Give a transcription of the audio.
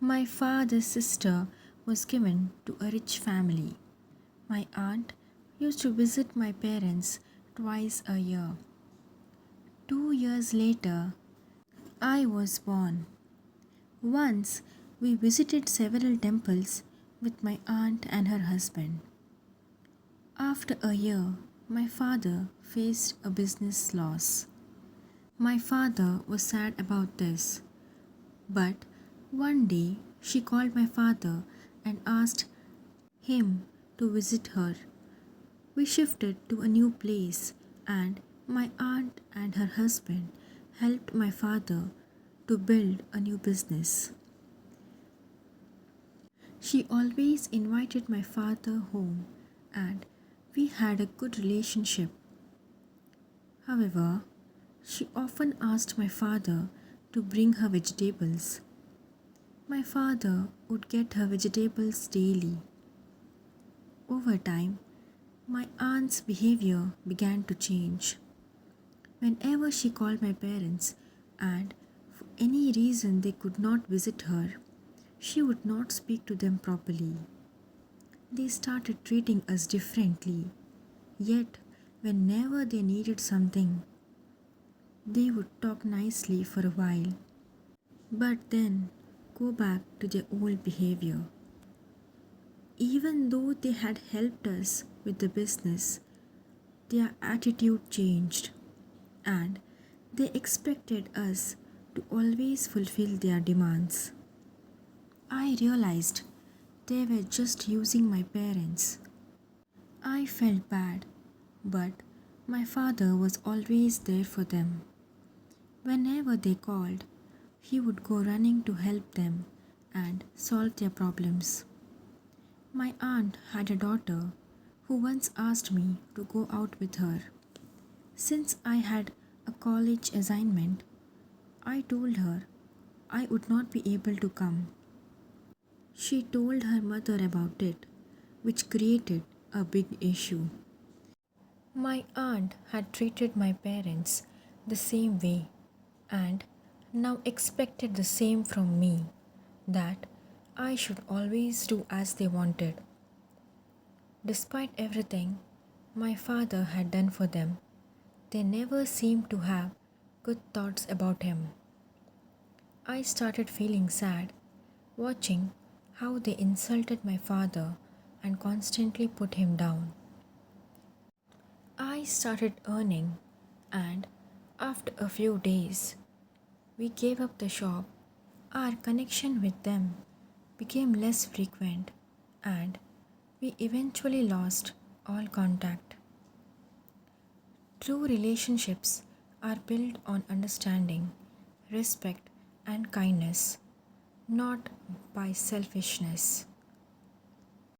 My father's sister was given to a rich family. My aunt used to visit my parents twice a year. 2 years later, I was born. Once we visited several temples with my aunt and her husband. After a year, my father faced a business loss. My father was sad about this, but one day she called my father and asked him to visit her. We shifted to a new place, and my aunt and her husband helped my father to build a new business. She always invited my father home, and we had a good relationship. However, she often asked my father to bring her vegetables. My father would get her vegetables daily. Over time, my aunt's behavior began to change. Whenever she called my parents and for any reason they could not visit her, she would not speak to them properly. They started treating us differently. Yet, whenever they needed something, they would talk nicely for a while, but then go back to their old behavior. Even though they had helped us with the business, their attitude changed and they expected us to always fulfill their demands. I realized they were just using my parents. I felt bad, but my father was always there for them. Whenever they called, he would go running to help them and solve their problems. My aunt had a daughter who once asked me to go out with her. Since I had a college assignment, I told her I would not be able to come. She told her mother about it, which created a big issue. My aunt had treated my parents the same way and now expected the same from me, that I should always do as they wanted. Despite everything my father had done for them, they never seemed to have good thoughts about him. I started feeling sad, watching how they insulted my father and constantly put him down. I started earning, and after a few days, we gave up the shop. Our connection with them became less frequent, and we eventually lost all contact. True relationships are built on understanding, respect, and kindness, not by selfishness.